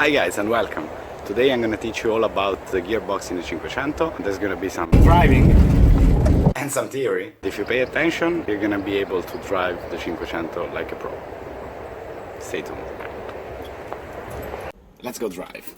Hi guys and welcome. Today I'm going to teach you all about the gearbox in the 500. There's going to be some driving and some theory. If you pay attention, you're going to be able to drive the 500 like a pro. Stay tuned. Let's go drive.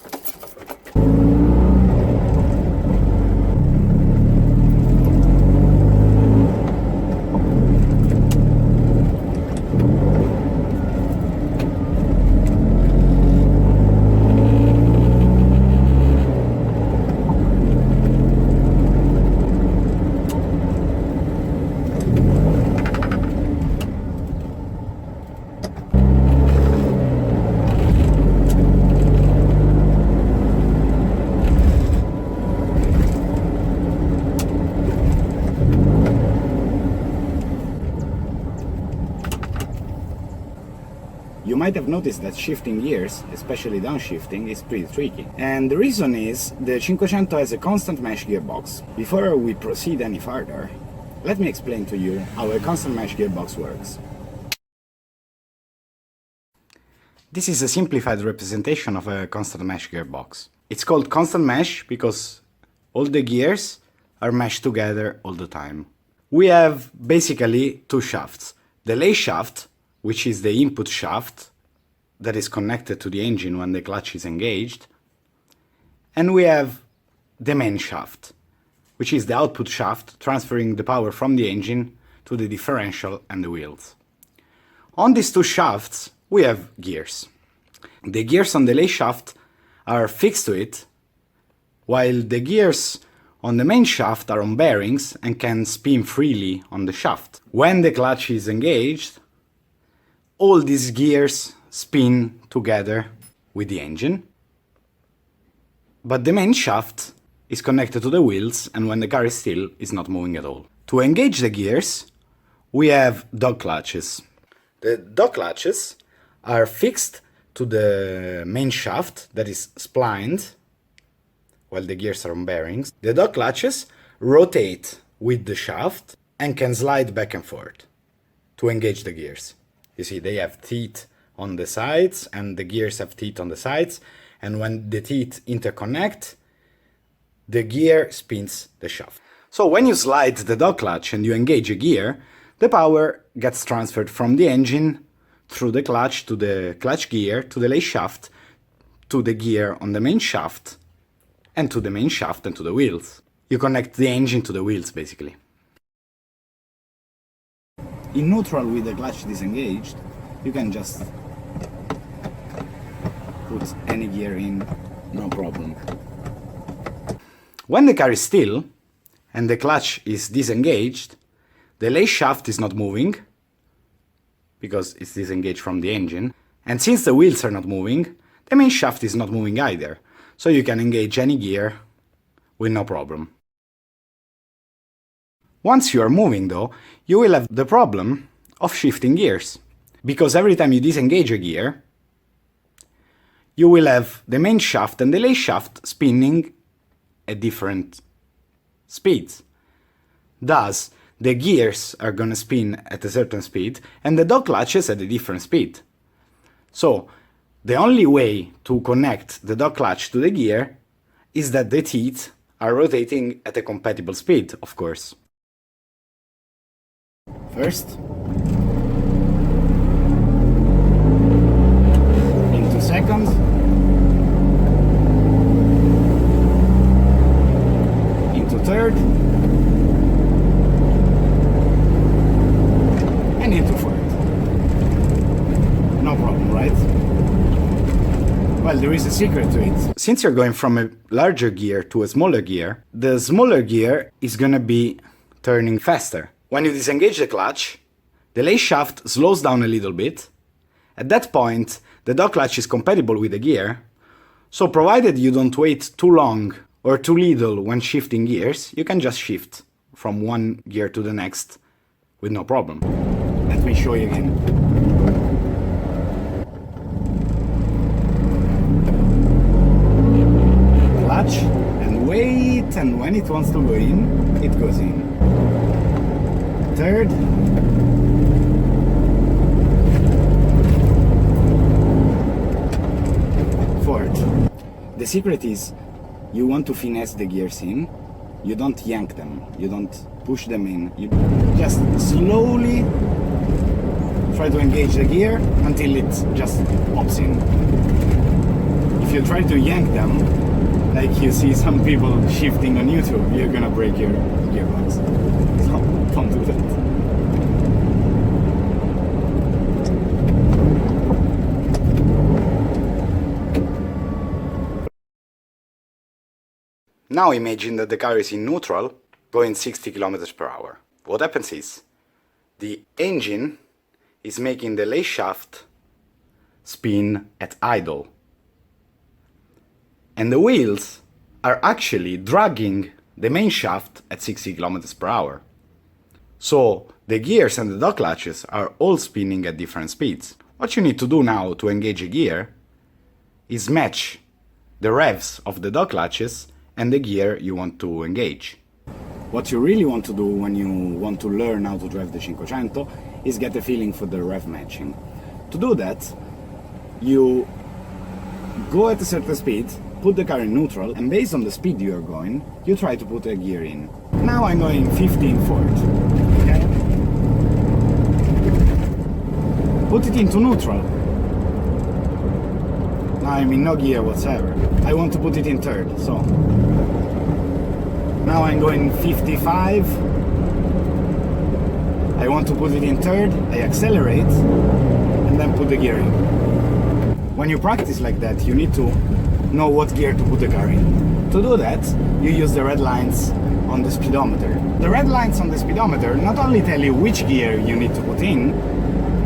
You might have noticed that shifting gears, especially downshifting, is pretty tricky. And the reason is the 500 has a constant mesh gearbox. Before we proceed any further, let me explain to you how a constant mesh gearbox works. This is a simplified representation of a constant mesh gearbox. It's called constant mesh because all the gears are meshed together all the time. We have basically two shafts. The lay shaft, which is the input shaft that is connected to the engine when the clutch is engaged. And we have the main shaft, which is the output shaft transferring the power from the engine to the differential and the wheels. On these two shafts, we have gears. The gears on the lay shaft are fixed to it, while the gears on the main shaft are on bearings and can spin freely on the shaft. When the clutch is engaged, all these gears spin together with the engine, but the main shaft is connected to the wheels, and when the car is still, is not moving at all. To engage the gears, we have dog clutches. The dog clutches are fixed to the main shaft that is splined, while the gears are on bearings. The dog clutches rotate with the shaft and can slide back and forth to engage the gears. You see, they have teeth on the sides, and the gears have teeth on the sides, and when the teeth interconnect, the gear spins the shaft. So when you slide the dog clutch and you engage a gear, the power gets transferred from the engine through the clutch to the clutch gear, to the lay shaft, to the gear on the main shaft, and to the main shaft and to the wheels. You connect the engine to the wheels, basically. In neutral with the clutch disengaged, you can just put any gear in, no problem. When the car is still and the clutch is disengaged, the lay shaft is not moving because it's disengaged from the engine, and since the wheels are not moving, the main shaft is not moving either, so you can engage any gear with no problem. Once you are moving though, you will have the problem of shifting gears, because every time you disengage a gear, you will have the main shaft and the lay shaft spinning at different speeds. Thus, the gears are gonna spin at a certain speed and the dog clutches at a different speed. So, the only way to connect the dog clutch to the gear is that the teeth are rotating at a compatible speed, of course. First, into second, into third, and into fourth. No problem, right? Well, there is a secret to it. Since you're going from a larger gear to a smaller gear, the smaller gear is gonna be turning faster. When you disengage the clutch, the lay shaft slows down a little bit. At that point, the dog clutch is compatible with the gear, so provided you don't wait too long or too little when shifting gears, you can just shift from one gear to the next with no problem. Let me show you again. Clutch, and wait, and when it wants to go in, it goes in. Third, fourth. The secret is you want to finesse the gears in. You don't yank them, you don't push them in. You just slowly try to engage the gear until it just pops in. If you try to yank them, like you see some people shifting on YouTube, you're gonna break your gearbox. So don't do that. Now imagine that the car is in neutral, going 60 km per hour. What happens is, the engine is making the lathe shaft spin at idle. And the wheels are actually dragging the main shaft at 60 km per hour. So the gears and the dog latches are all spinning at different speeds. What you need to do now to engage a gear is match the revs of the dog latches and the gear you want to engage. What you really want to do when you want to learn how to drive the 500 is get a feeling for the rev matching. To do that, you go at a certain speed, put the car in neutral, and based on the speed you are going, you try to put a gear in. Now I'm going 15 forward. Okay? Put it into neutral. Now I'm in no gear whatsoever. I want to put it in third, so now I'm going 55. I want to put it in third, I accelerate, and then put the gear in. When you practice like that, you need to know what gear to put the car in. To do that, you use the red lines on the speedometer. The red lines on the speedometer not only tell you which gear you need to put in,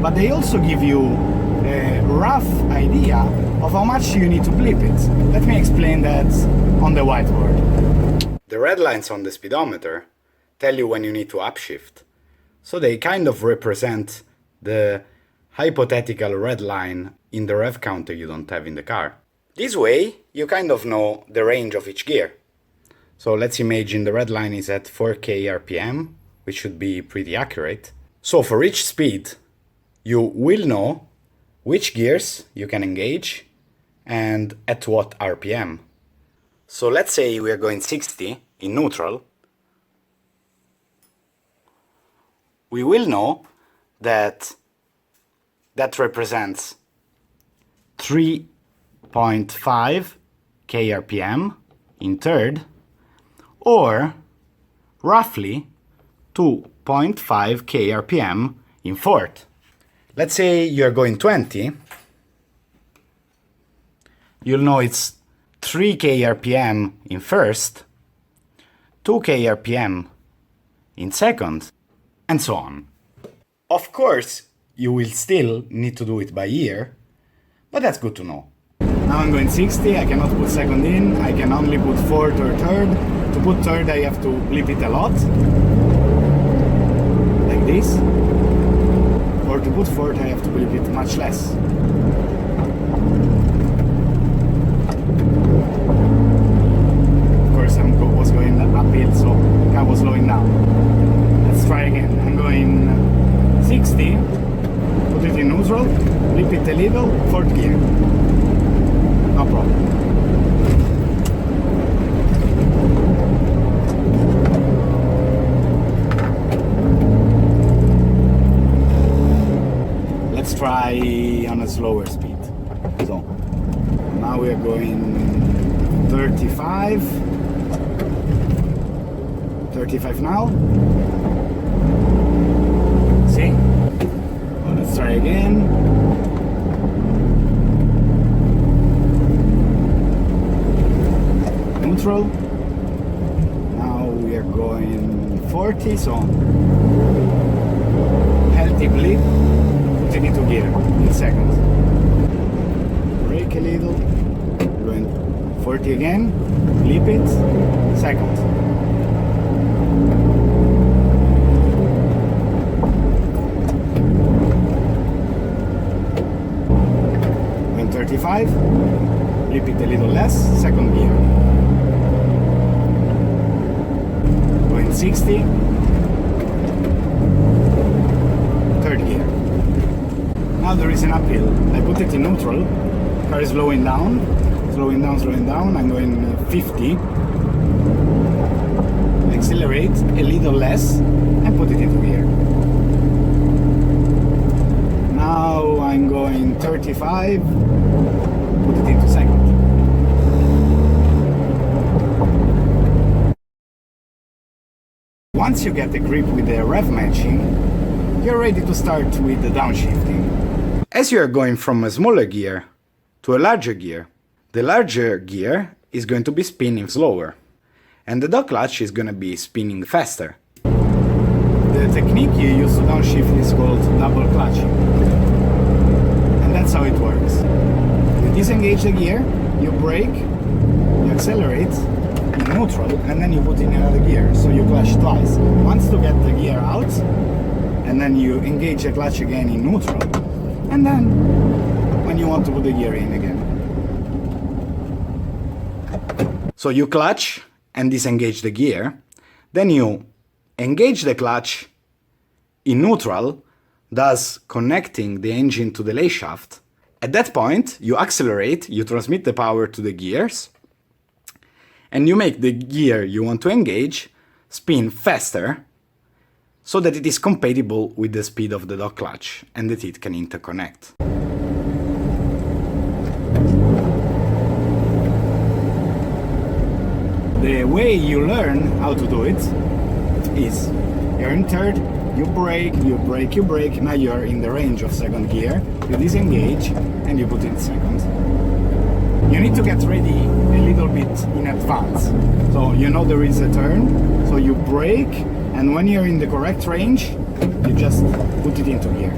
but they also give you a rough idea of how much you need to blip it. Let me explain that on the whiteboard. The red lines on the speedometer tell you when you need to upshift. So they kind of represent the hypothetical red line in the rev counter you don't have in the car. This way, you kind of know the range of each gear. So let's imagine the red line is at 4k RPM, which should be pretty accurate. So for each speed, you will know which gears you can engage and at what RPM. So let's say we are going 60 in neutral. We will know that that represents 3.5 kRPM in third, or roughly 2.5 kRPM in fourth. Let's say you're going 20, you'll know it's 3 kRPM in first, 2 kRPM in second, and so on. Of course, you will still need to do it by ear, but that's good to know. Now I'm going 60, I cannot put second in, I can only put fourth or third. To put third I have to blip it a lot, like this. Or to put fourth I have to blip it much less. Of course I was going uphill, so the car was slowing down. Let's try again. I'm going 60, put it in neutral, blip it a little, fourth gear. No problem. Let's try on a slower speed. So now we are going 35 now. See? Well, let's try again. Neutral. Now we are going 40, so healthy blip. Put it into gear in seconds. Brake a little. Going 40 again. Blip it. Second. Going 35. Blip it a little less. Second gear. Going 60. Third gear. Now there is an uphill. I put it in neutral, car is slowing down, slowing down, I'm going 50, accelerate a little less and put it into gear. Now I'm going 35, put it into second. Once you get the grip with the Rev Matching, you're ready to start with the downshifting. As you are going from a smaller gear to a larger gear, the larger gear is going to be spinning slower, and the dog clutch is going to be spinning faster. The technique you use to downshift is called double clutching, and that's how it works. You disengage the gear, you brake, you accelerate in neutral, and then you put in another gear, so you clutch twice. Once to get the gear out, and then you engage the clutch again in neutral, and then when you want to put the gear in again. So you clutch and disengage the gear, then you engage the clutch in neutral, thus connecting the engine to the lay shaft. At that point, you accelerate, you transmit the power to the gears, and you make the gear you want to engage spin faster so that it is compatible with the speed of the dog clutch and that it can interconnect. The way you learn how to do it is you're in third, you brake, you brake, you brake, now you're in the range of second gear, you disengage and you put in second. You need to get ready a little bit in advance. So you know there is a turn, so you brake, and when you're in the correct range, you just put it into gear.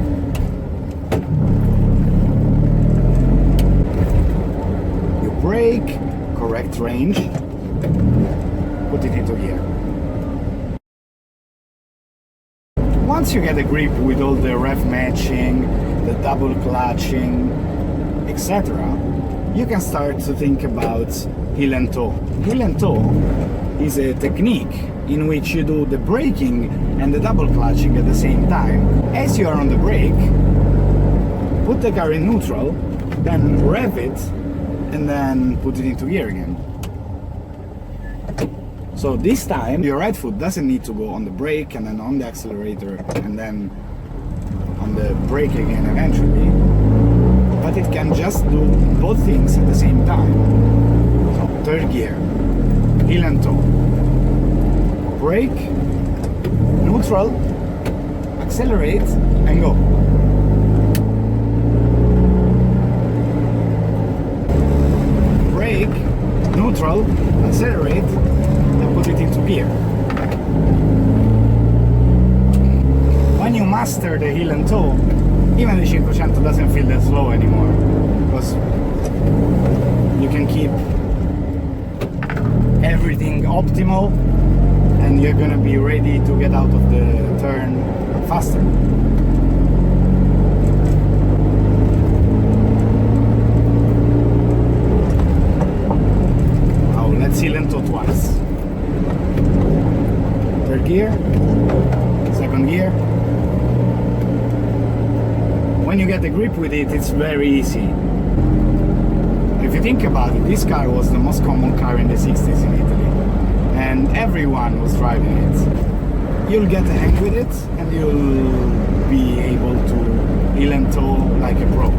You brake, correct range, put it into gear. Once you get a grip with all the rev matching, the double clutching, etc., you can start to think about heel and toe. Heel and toe is a technique in which you do the braking and the double clutching at the same time. As you are on the brake, put the car in neutral, then rev it, and then put it into gear again. So this time your right foot doesn't need to go on the brake and then on the accelerator and then on the brake again eventually, but it can just do both things at the same time. So third gear, heel and toe, brake, neutral, accelerate and go. Brake, neutral, accelerate, and put it into gear. When you master the heel and toe, even the 500 doesn't feel that slow anymore, because you can keep everything optimal and you're gonna be ready to get out of the turn faster. Now let's heel and toe twice. Third gear, second gear. When you get the grip with it, it's very easy. If you think about it, this car was the most common car in the 60s in Italy, and everyone was driving it. You'll get a hang with it, and you'll be able to heel and toe like a pro.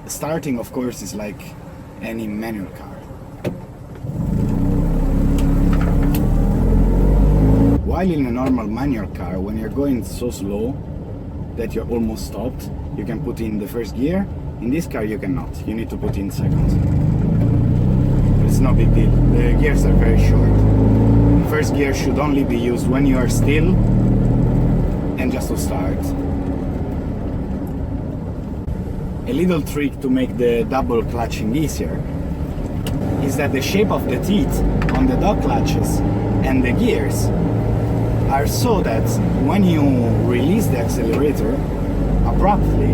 Starting, of course, is like any manual car. While in a normal manual car, when you're going so slow that you're almost stopped, you can put in the first gear. In this car you cannot, you need to put in second. It's no big deal, the gears are very short. First gear should only be used when you are still and just to start. A little trick to make the double clutching easier is that the shape of the teeth on the dog clutches and the gears are so that when you release the accelerator abruptly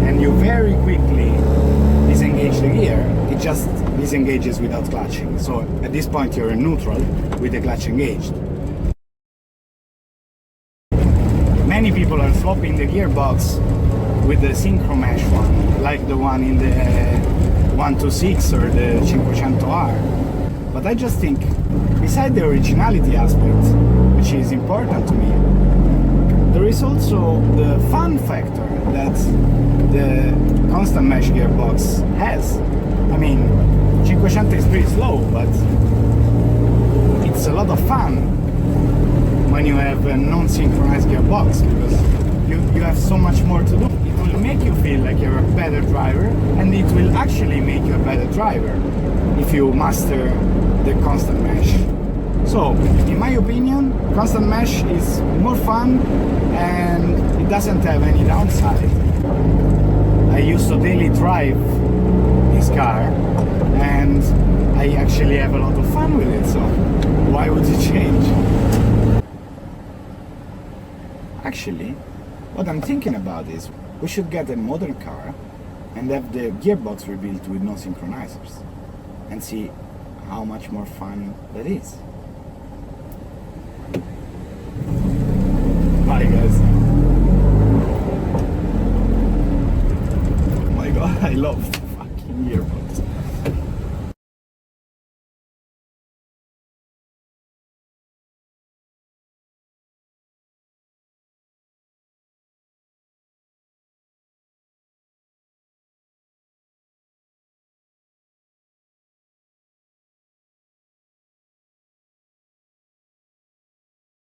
and you very quickly disengage the gear, it just disengages without clutching. So at this point you're in neutral with the clutch engaged. Many people are copying the gearbox with the synchro mesh one, like the one in the 126 or the 500R. But I just think, beside the originality aspect, which is important to me, there is also the fun factor that the constant mesh gearbox has. I mean, 500 is pretty slow, but it's a lot of fun when you have a non-synchronized gearbox, because you have so much more to do. It will make you feel like you're a better driver, and it will actually make you a better driver if you master the constant mesh. So, in my opinion, constant mesh is more fun and it doesn't have any downside. I used to daily drive this car and I actually have a lot of fun with it, so why would it change? Actually, what I'm thinking about is we should get a modern car and have the gearbox rebuilt with no synchronizers and see how much more fun that is.